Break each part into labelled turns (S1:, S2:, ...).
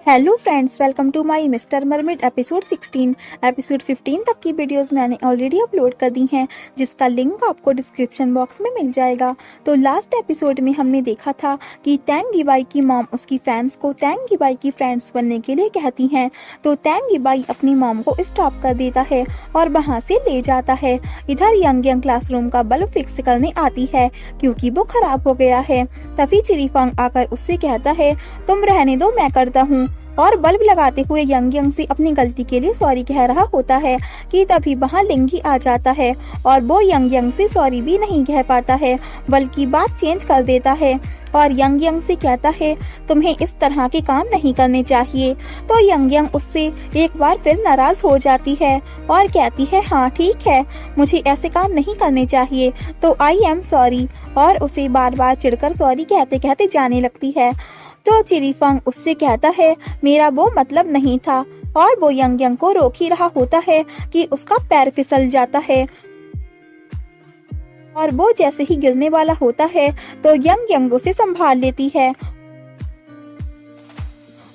S1: Hello friends, welcome to my mister mermaid episode 16। Episode 15 तक की videos मैंने already upload कर दी हैं, जिसका लिंक आपको डिस्क्रिप्शन बॉक्स में मिल जाएगा। तो लास्ट एपिसोड में हमने देखा था कि तैंग गीबाई की मॉम उसकी फैंस को तैंग गीबाई की फ्रेंड्स बनने के लिए कहती हैं, तो तैंग गीबाई अपनी मॉम को स्टॉप कर देता है और वहाँ से ले जाता है। इधर यंग यंग क्लासरूम का बल्ब फिक्स करने आती है क्योंकि वो खराब हो गया है। तभी चिरीफांग आकर उससे कहता है, तुम रहने दो, मैं करता हूँ। और बल्ब लगाते हुए यंग यंग से अपनी गलती के लिए सॉरी कह रहा होता है कि तभी वहाँ लिंगी आ जाता है और वो यंग यंग से सॉरी भी नहीं कह पाता है, बल्कि बात चेंज कर देता है और यंग यंग से कहता है, तुम्हें इस तरह के काम नहीं करने चाहिए। तो यंग यंग उससे एक बार फिर नाराज हो जाती है और कहती है, हाँ ठीक है, मुझे ऐसे काम नहीं करने चाहिए, तो आई एम सॉरी। और उसे बार बार चिढ़कर सॉरी कहते कहते जाने लगती है। तो चिरीफांग उससे कहता है, मेरा वो मतलब नहीं था। और वो यंग यंग को रोक ही रहा होता है कि उसका पैर फिसल जाता है और वो जैसे ही गिरने वाला होता है तो यंग यंग उसे संभाल लेती है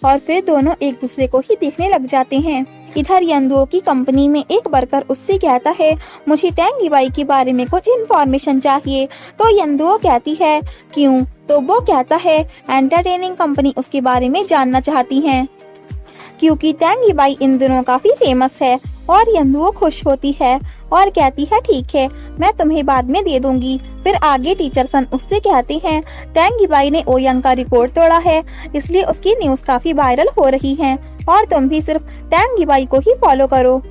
S1: और फिर दोनों एक दूसरे को ही देखने लग जाते हैं। इधर यंदुओ की कंपनी में एक वर्कर उससे कहता है, मुझे तैंग गीबाई के बारे में कुछ इन्फॉर्मेशन चाहिए। तो यंदुओ कहती है, क्यों? तो वो कहता है, एंटरटेनिंग कंपनी उसके बारे में जानना चाहती है क्योंकि तैंग गीबाई इन दिनों काफी फेमस है। और यंदुओ खुश होती है और कहती है, ठीक है, मैं तुम्हें बाद में दे दूंगी। फिर आगे टीचर सन उससे कहते हैं, तैंग गीबाई ने ओयंग का रिकॉर्ड तोड़ा है, इसलिए उसकी न्यूज काफी वायरल हो रही है और तुम भी सिर्फ तैंग गीबाई को ही फॉलो करो,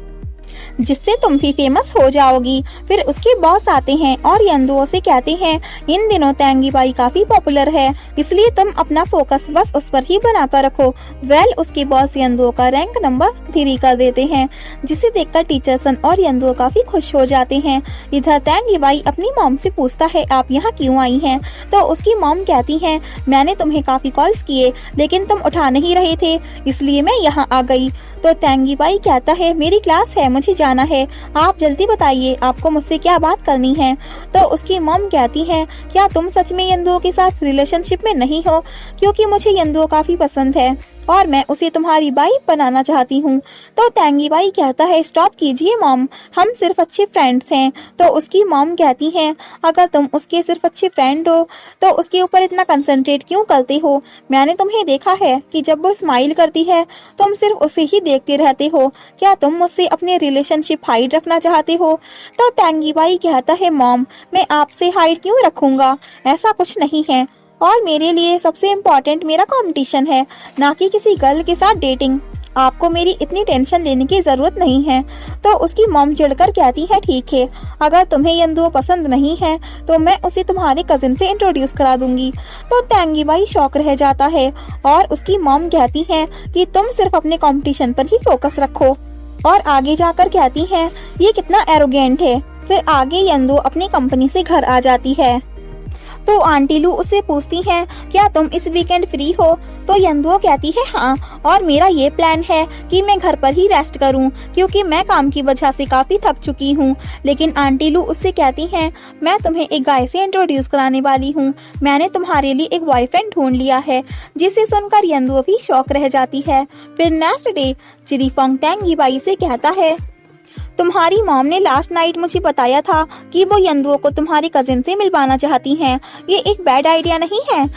S1: जिससे तुम भी फेमस हो जाओगी। फिर उसके बॉस आते हैं और यंदुओ से कहते हैं, इन दिनों तैंग गीबाई काफी पॉपुलर है, इसलिए तुम अपना फोकस बस उस पर ही बनाकर रखो। वेल, उसके बॉस यंदुओ का रैंक नंबर 3 कर देते हैं, जिसे देखकर टीचर सन और यंदुओ काफी खुश हो जाते हैं। इधर तैंग गीबाई अपनी मॉम से पूछता है, आप यहाँ क्यों आई हैं? तो उसकी मॉम कहती है, मैंने तुम्हें काफी कॉल्स किए लेकिन तुम उठा नहीं रहे थे, इसलिए मैं यहाँ आ गई। तो तैंग गीबाई कहता है, मेरी क्लास है, मुझे जाना है, आप जल्दी बताइए, आपको मुझसे क्या बात करनी है। तो उसकी मॉम कहती है, क्या तुम सच में यंदुओ के साथ रिलेशनशिप में नहीं हो? क्योंकि मुझे यंदुओ काफी पसंद है और मैं उसे तुम्हारी वाइफ बनाना चाहती हूँ। तो तैंग गीबाई कहता है, स्टॉप कीजिए मॉम, हम सिर्फ अच्छे फ्रेंड्स हैं। तो उसकी मॉम कहती है, अगर तुम उसके सिर्फ अच्छे फ्रेंड हो तो उसके ऊपर इतना कंसंट्रेट क्यों करते हो? मैंने तुम्हें देखा है कि जब वो स्माइल करती है तुम सिर्फ उसे ही देखते रहते हो, क्या तुम मुझसे अपने रिलेशनशिप हाइड रखना चाहते हो? तो तैंग गीबाई कहता है, मॉम, मैं आपसे हाइड क्यों रखूंगा, ऐसा कुछ नहीं है और मेरे लिए सबसे इम्पोर्टेंट मेरा कंपटीशन है, ना कि किसी गर्ल के साथ डेटिंग। आपको मेरी इतनी टेंशन लेने की जरूरत नहीं है। तो उसकी मॉम चिढ़कर कहती है, ठीक है, अगर तुम्हें यंदुओ पसंद नहीं है तो मैं उसे तुम्हारे कजिन से इंट्रोड्यूस करा दूंगी। तो तैंग गीबाई शॉक रह जाता है और उसकी मॉम कहती है कि तुम सिर्फ अपने कंपटीशन पर ही फोकस रखो। और आगे जाकर कहती है, ये कितना एरोगेंट है। फिर आगे यंदुओ अपनी कंपनी से घर आ जाती है तो आंटी लू उससे पूछती हैं, क्या तुम इस वीकेंड फ्री हो? तो यंदुओ कहती है, हाँ, और मेरा ये प्लान है कि मैं घर पर ही रेस्ट करूं क्योंकि मैं काम की वजह से काफी थक चुकी हूँ। लेकिन आंटी लू उससे कहती हैं, मैं तुम्हें एक गाय से इंट्रोड्यूस कराने वाली हूँ, मैंने तुम्हारे लिए एक बॉयफ्रेंड ढूंढ लिया है। जिसे सुनकर यंदुओ भी शॉक रह जाती है। फिर नेक्स्ट डे चिरीफांग तैंग गीबाई से कहता है, तुम्हारी मॉम ने लास्ट नाइट मुझे बताया था कि वो यंदुओ को तुम्हारे कजिन से मिलवाना चाहती हैं, ये एक बैड आइडिया नहीं है?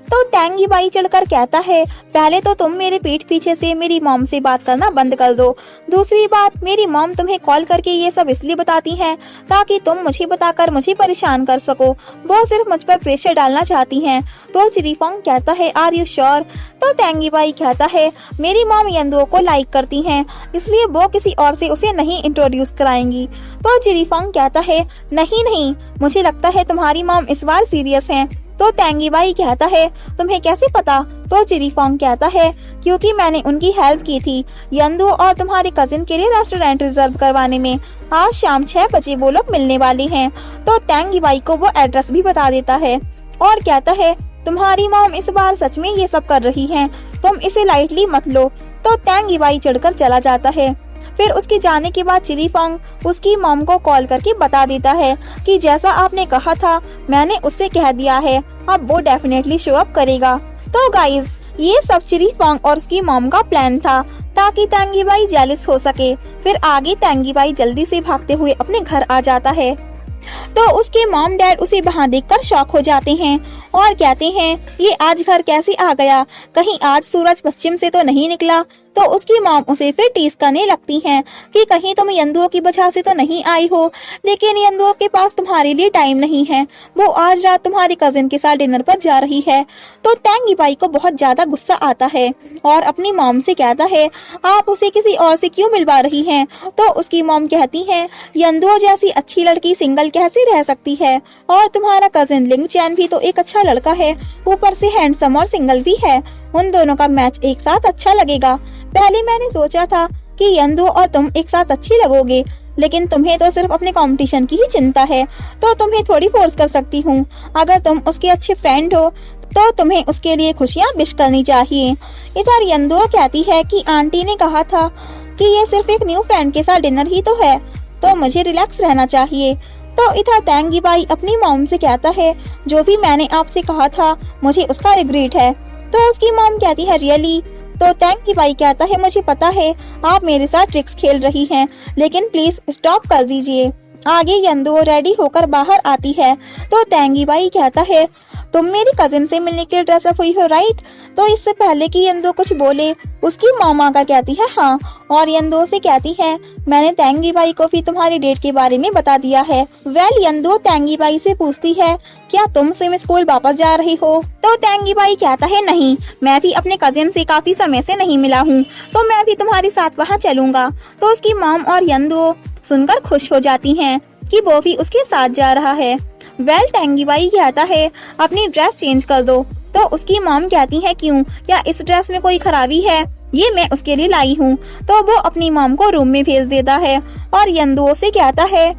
S1: तो तैंग गीबाई चढ़कर कहता है, पहले तो तुम मेरे पीठ पीछे से मेरी मॉम से बात करना बंद कर दो। दूसरी बात, मेरी मॉम तुम्हें कॉल करके ये सब इसलिए बताती हैं ताकि तुम मुझे बताकर मुझे परेशान कर सको, वो सिर्फ मुझ पर प्रेशर डालना चाहती हैं। तो चिरीफांग कहता है, आर यू श्योर? तो तैंग गीबाई कहता है, मेरी मॉम यंदुओ को लाइक करती हैं, इसलिए वो किसी और से उसे नहीं इंट्रोड्यूस कराएंगी। तो चिरीफांग कहता है, नहीं, मुझे लगता है तुम्हारी मॉम इस बार सीरियस है। तो तैंग गीबाई कहता है, तुम्हें कैसे पता? तो चिरीफांग कहता है, क्योंकि मैंने उनकी हेल्प की थी यंदुओ और तुम्हारे कजिन के लिए रेस्टोरेंट रिजर्व करवाने में। आज शाम 6 बजे वो लोग मिलने वाले हैं। तो तैंग गीबाई को वो एड्रेस भी बता देता है और कहता है, तुम्हारी मॉम इस बार सच में ये सब कर रही है, तुम इसे लाइटली मत लो। तो तैंग गीबाई चढ़कर चला जाता है। फिर उसके जाने के बाद चिरीफांग उसकी मॉम को कॉल करके बता देता है कि जैसा आपने कहा था मैंने उससे कह दिया है, अब वो डेफिनेटली शो अप करेगा। तो गाइज, ये सब चिरी फोंग और उसकी मॉम का प्लान था ताकि तेंगी बाई जेलस हो सके। फिर आगे तेंगी बाई जल्दी से भागते हुए अपने घर आ जाता है तो उसके मॉम डैड उसे वहां देखकर शॉक हो जाते हैं और कहते हैं ये आज घर कैसे आ गया, कहीं आज सूरज पश्चिम से तो नहीं निकला। तो उसकी मॉम उसे फिर टीज करने लगती हैं कि कहीं तुम यंदुओं की वजह से तो नहीं आई हो, लेकिन यंदुओं के पास तुम्हारे लिए टाइम नहीं है, वो आज रात तुम्हारे कजिन के साथ डिनर पर जा रही है। तो तेंगी बाई को बहुत ज्यादा गुस्सा आता है और अपनी मॉम से कहता है आप उसे किसी और से क्यों मिलवा रही हैं। तो उसकी मॉम कहती है यंदुओं जैसी अच्छी लड़की सिंगल कैसे रह सकती है, और तुम्हारा कजिन लिंग चैन भी तो एक अच्छा लड़का है, ऊपर से हैंडसम और सिंगल भी है, उन दोनों का मैच एक साथ अच्छा लगेगा। पहले मैंने सोचा था कि यंदु और तुम एक साथ अच्छी लगोगे, लेकिन तुम्हें तो सिर्फ अपने कंपटीशन की ही चिंता है, तो तुम्हें थोड़ी फोर्स कर सकती हूँ। अगर तुम उसके अच्छे फ्रेंड हो तो तुम्हें उसके लिए खुशियाँ विश करनी चाहिए। इधर यंदु कहती है कि आंटी ने कहा था कि ये सिर्फ एक न्यू फ्रेंड के साथ डिनर ही तो है, तो मुझे रिलैक्स रहना चाहिए। तो इधर तेंगी बाई अपनी मॉम से कहता है जो भी मैंने आपसे कहा था मुझे उसका रिग्रेट है। तो उसकी मॉम कहती है रियली। तो तेंगी बाई कहता है मुझे पता है आप मेरे साथ ट्रिक्स खेल रही हैं, लेकिन प्लीज स्टॉप कर दीजिए। आगे यंदुओ रेडी होकर बाहर आती है तो तेंगी बाई कहता है तुम मेरी कजिन से मिलने के लिए ड्रेसअप हुई हो राइट। तो इससे पहले कि यंदुओ कुछ बोले उसकी मॉम आकर कहती है हाँ, और यंदुओ से कहती है मैंने तेंगी बाई को भी तुम्हारी डेट के बारे में बता दिया है। वेल यंदुओ तेंगी बाई से पूछती है क्या तुम स्विम स्कूल वापस जा रही हो। तो तेंगी बाई कहता है नहीं, मैं भी अपने कजिन से काफी समय से नहीं मिला हूँ, तो मैं भी तुम्हारे साथ वहाँ चलूंगा। तो उसकी मॉम और यंदुओ सुनकर खुश हो जाती हैं कि वो भी उसके साथ जा रहा है। वेल तेंगी बाई कहता है अपनी ड्रेस चेंज कर दो। तो उसकी मॉम कहती है क्यों, क्या इस ड्रेस में कोई खराबी है, ये मैं उसके लिए लाई हूँ। तो वो अपनी मॉम को रूम में भेज देता है और यंदुओं से कहता है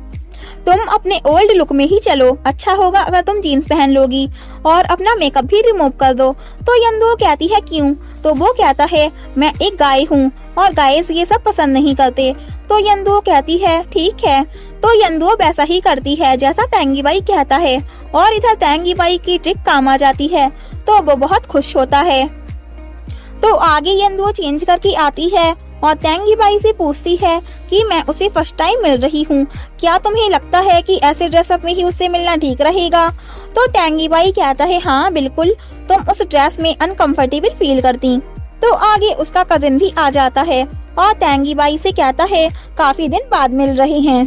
S1: तुम अपने ओल्ड लुक में ही चलो, अच्छा होगा अगर तुम जीन्स पहन लोगी और अपना मेकअप भी रिमूव कर दो। तो यंदुओ कहती है क्यों। तो वो कहता है मैं एक गाय हूँ और गायस ये सब पसंद नहीं करते। तो यंदुओ कहती है ठीक है। तो यंदुओ वैसा ही करती है जैसा तेंगी बाई कहता है और इधर तेंगी बाई की ट्रिक काम आ जाती है तो वो बहुत खुश होता है। तो आगे यंदुओ चेंज करके आती है और तेंगी बाई से पूछती है कि मैं उसे फर्स्ट टाइम मिल रही हूँ, क्या तुम्हें लगता है कि ऐसे ड्रेसअप में ही उससे मिलना ठीक रहेगा। तो तेंगी बाई कहता है हाँ बिल्कुल, तुम उस ड्रेस में अनकंफर्टेबल फील करती। तो आगे उसका कजिन भी आ जाता है और तेंगी बाई से कहता है काफी दिन बाद मिल रहे हैं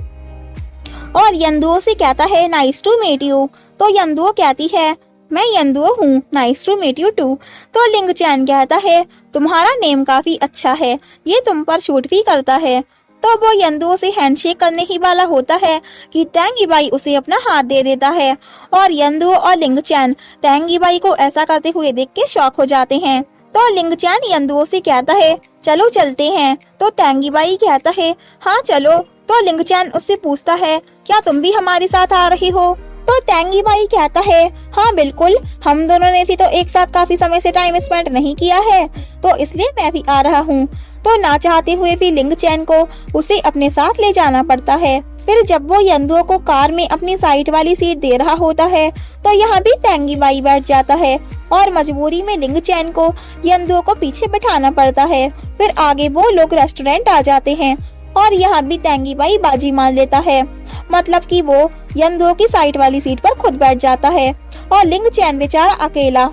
S1: और यंदुओ से कहता है नाइस टू मीट यू। तो यंदुओ कहती है मैं यंदुओ हूँ, nice to meet you too. तो लिंग चैन कहता है तुम्हारा नेम काफी अच्छा है, ये तुम पर शूट भी करता है। तो वो यंदुओ से हैंडशेक करने ही वाला होता है कि तेंगी बाई उसे अपना हाथ दे देता है और यंदुओ और लिंग चैन तेंगी बाई को ऐसा करते हुए देख के शॉक हो जाते हैं। तो लिंग चैन यंदुओ से कहता है चलो चलते हैं। तो तेंगी बाई कहता है हाँ चलो। तो लिंग चैन उससे पूछता है क्या तुम भी हमारे साथ आ रही हो। तो तेंगी बाई कहता है हाँ बिल्कुल, हम दोनों ने भी तो एक साथ काफी समय से टाइम स्पेंड नहीं किया है, तो इसलिए मैं भी आ रहा हूँ। तो ना चाहते हुए भी लिंग चैन को उसे अपने साथ ले जाना पड़ता है। फिर जब वो यंदुओं को कार में अपनी साइड वाली सीट दे रहा होता है तो यहाँ भी तेंगी बाई बैठ जाता है और मजबूरी में लिंग चैन को यंदुओं को पीछे बैठाना पड़ता है। फिर आगे वो लोग रेस्टोरेंट आ जाते हैं और यहाँ भी तेंगी बाई बाजी मान लेता है, मतलब कि वो यंदुओं की साइड वाली सीट पर खुद बैठ जाता है और लिंग चैन बेचारा अकेला।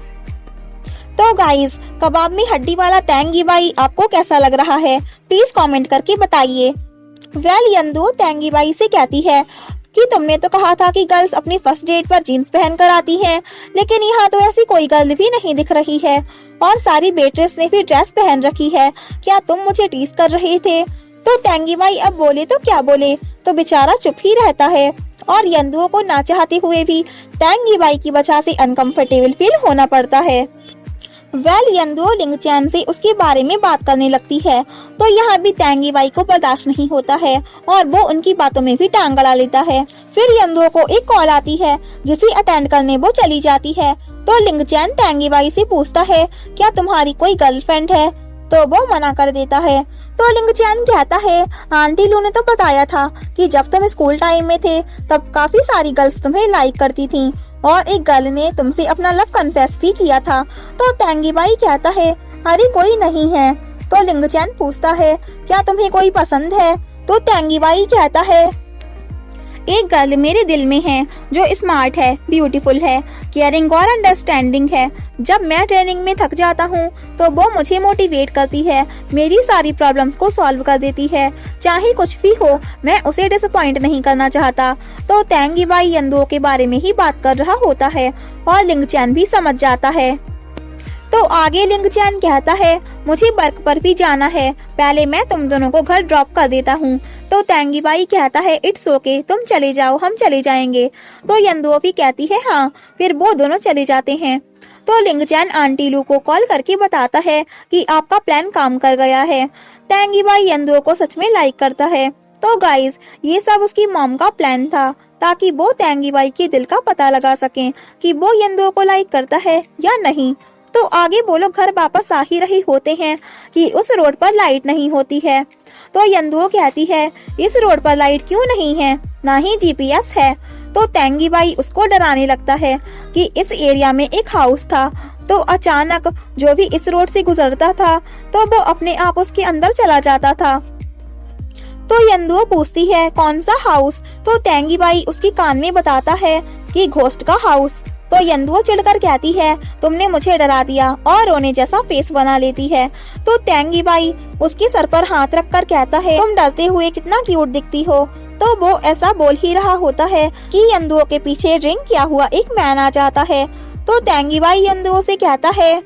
S1: तो गाइस कबाब में हड्डी वाला तेंगी बाई आपको कैसा लग रहा है, प्लीज कमेंट करके बताइए। वेल यंदुओ तेंगी बाई से कहती है कि तुमने तो कहा था कि गर्ल्स अपनी फर्स्ट डेट पर जीन्स पहन कर आती हैं, लेकिन यहाँ तो ऐसी कोई गर्ल भी नहीं दिख रही है और सारी वेट्रेस ने भी ड्रेस पहन रखी है, क्या तुम मुझे टीज कर रहे थे। तो तेंगी बाई अब बोले तो क्या बोले, तो बेचारा चुप ही रहता है और यंदुओं को ना चाहते हुए भी तेंगी बाई की वजह से अनकंफर्टेबल फील होना पड़ता है। वेल यंदुओ लिंग चैन से उसके बारे में बात करने लगती है तो यहाँ भी तेंगी बाई को बर्दाश्त नहीं होता है और वो उनकी बातों में भी टांग अड़ा लेता है। फिर यंदुओं को एक कॉल आती है जिसे अटेंड करने वो चली जाती है। तो लिंग चैन तेंगी बाई से पूछता है क्या तुम्हारी कोई गर्लफ्रेंड है, तो वो मना कर देता है। तो लिंग चैन कहता है, आंटी लू ने तो बताया था कि जब तुम स्कूल टाइम में थे तब काफी सारी गर्ल्स तुम्हें लाइक करती थीं और एक गर्ल ने तुमसे अपना लव कन्फेस भी किया था। तो तेंगी बाई कहता है, अरे कोई नहीं है। तो लिंग चैन पूछता है, क्या तुम्हें कोई पसंद है? तो तेंगी बाई कहता है, एक गर्ल मेरे दिल में है जो स्मार्ट है, ब्यूटीफुल है, केयरिंग और अंडरस्टैंडिंग है। जब मैं ट्रेनिंग में थक जाता हूँ तो वो मुझे मोटिवेट करती है, मेरी सारी प्रॉब्लम्स को सॉल्व कर देती है। चाहे कुछ भी हो, मैं उसे डिसअपॉइंट नहीं करना चाहता। तो तेंगी बाई यंदुओ के बारे में ही बात कर रहा होता है और लिंग चैन भी समझ जाता है। तो आगे लिंग चैन कहता है, मुझे वर्क पर भी जाना है, पहले मैं तुम दोनों को घर ड्रॉप कर देता हूँ। तो तेंगी बाई कहता है, इट्स ओके, तुम चले जाओ, हम चले जाएंगे। तो यंदुओ भी कहती है हाँ। फिर वो दोनों चले जाते हैं। तो लिंग चैन आंटी लू को कॉल करके बताता है कि आपका प्लान काम कर गया है। तेंगी बाई यंदुओ को सच में लाइक करता है। तो गाइज, ये सब उसकी मॉम का प्लान था ताकि वो तेंगी बाई के दिल का पता लगा सकें कि वो यंदुओ को लाइक करता है या नहीं। तो आगे वो लोग घर वापस आ ही रहे होते हैं कि उस रोड पर लाइट नहीं होती है। तो यंदुओ कहती है, इस रोड पर लाइट क्यों नहीं है, ना ही जीपीएस है। तो तेंगी बाई उसको डराने लगता है कि इस एरिया में एक हाउस था। तो अचानक जो भी इस रोड से गुजरता था तो वो अपने आप उसके अंदर चला जाता था। तो यंदुओ पूछती है, कौन सा हाउस? तो तेंगी बाई उसके कान में बताता है कि घोस्ट का हाउस। तो यंदुओ चिढ़कर कहती है, तुमने मुझे डरा दिया, और रोने जैसा फेस बना लेती है। तो तेंगी बाई उसके सर पर हाथ रखकर कहता है, तुम डरते हुए कितना क्यूट दिखती हो। तो वो ऐसा बोल ही रहा होता है कि यंदुओ के पीछे ड्रिंक किया हुआ एक मैन आ जाता है। तो तेंगी बाई यंदुओ से कहता है,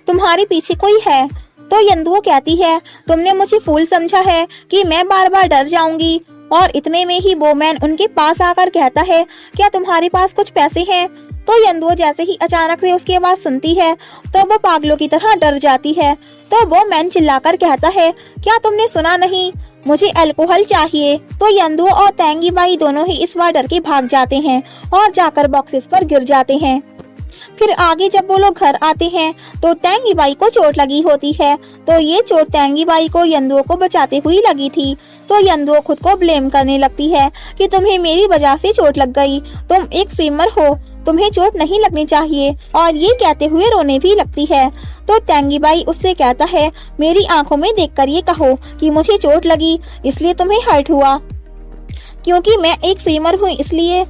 S1: तुम्हारे पीछे कोई है? तो यंदुओ कहती है, तुमने मुझे फूल समझा है कि मैं बार बार डर जाऊंगी। और इतने में ही वो मैन उनके पास आकर कहता है, क्या तुम्हारे पास कुछ पैसे हैं? तो यंदुओ जैसे ही अचानक से उसकी आवाज सुनती है तो वो पागलों की तरह डर जाती है। तो वो मैन चिल्लाकर कहता है, क्या तुमने सुना नहीं, मुझे अल्कोहल चाहिए। तो यंदुओ और तेंगी बाई दोनों ही इस बार डर के भाग जाते हैं और जाकर बॉक्सेस पर गिर जाते हैं। फिर आगे जब वो लोग घर आते हैं तो तेंगी बाई को चोट लगी होती है। तो ये चोट तेंगी बाई को यंदुओ को बचाते हुई लगी थी। तो यंदुओ खुद को ब्लेम करने लगती है कि तुम्हें मेरी वजह से चोट लग गई, तुम एक स्विमर हो, तुम्हें चोट नहीं लगनी चाहिए। और ये कहते हुए रोने भी लगती है। तो तेंगी बाई उससे कहता है, मेरी आंखों में देखकर ये कहो कि मुझे चोट लगी इसलिए तुम्हें हर्ट हुआ, क्योंकि मैं एक स्विमर हूँ इसलिए।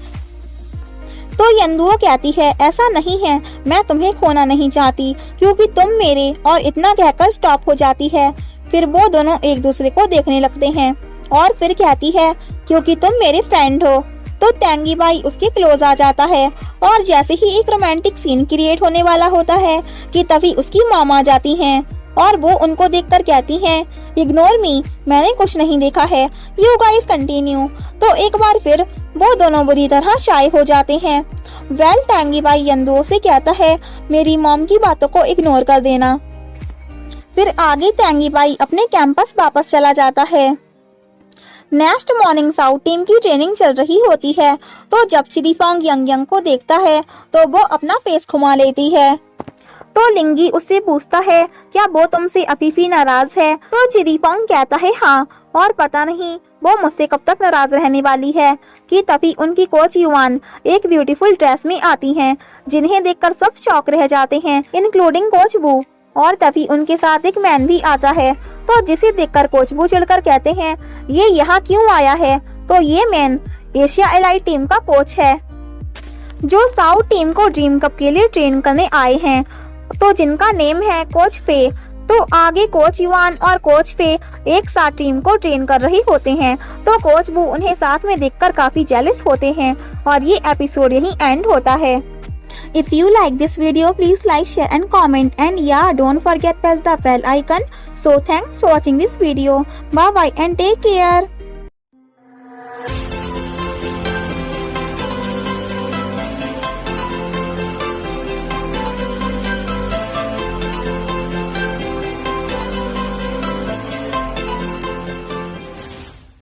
S1: तो यंदुओ कहती है, ऐसा नहीं है, मैं तुम्हें खोना नहीं चाहती क्योंकि तुम मेरे, और इतना कहकर स्टॉप हो जाती है। फिर वो दोनों एक दूसरे को देखने लगते हैं और फिर कहती है, क्योंकि तुम मेरे फ्रेंड हो। तो तेंगी बाई उसके क्लोज आ जाता है और जैसे ही एक रोमांटिक सीन क्रिएट होने वाला होता है कि तभी उसकी मॉम आ जाती हैं और वो उनको देखकर कहती हैं, इग्नोर मी, मैंने कुछ नहीं देखा है, यू गाइस कंटिन्यू। तो एक बार फिर वो दोनों बुरी तरह शाय हो जाते हैं। तेंगी बाई यंदुओ से कहता है, मेरी मॉम की बातों को इग्नोर कर देना। फिर आगे तेंगी बाई अपने कैंपस वापस चला जाता है। नेक्स्ट मॉर्निंग साउथ टीम की ट्रेनिंग चल रही होती है। तो जब चिरीफोंग यंग को देखता है तो वो अपना फेस घुमा लेती है। तो लिंगी उससे पूछता है, क्या वो तुमसे अभी भी नाराज है? तो चिरीफोंग कहता है हाँ, और पता नहीं वो मुझसे कब तक नाराज रहने वाली है। कि तभी उनकी कोच युवान एक ब्यूटीफुल ड्रेस में आती हैं, जिन्हें देखकर सब शॉक रह जाते हैं, इंक्लूडिंग कोच वू। और तभी उनके साथ एक मैन भी आता है। तो जिसे देखकर कोच वू चिढ़कर कहते हैं, ये यहाँ क्यों आया है? तो ये मैन एशिया एलाइट टीम का कोच है जो साउथ टीम को ड्रीम कप के लिए ट्रेन करने आए हैं, तो जिनका नेम है कोच फे। तो आगे कोच युवान और कोच फे एक साथ टीम को ट्रेन कर रहे होते हैं। तो कोच वू उन्हें साथ में देखकर काफी जेलस होते हैं और ये एपिसोड यहीं एंड होता है। If you like this video, please like, share and comment, and yeah, don't forget press the bell icon. So thanks for watching this video. Bye bye and take care.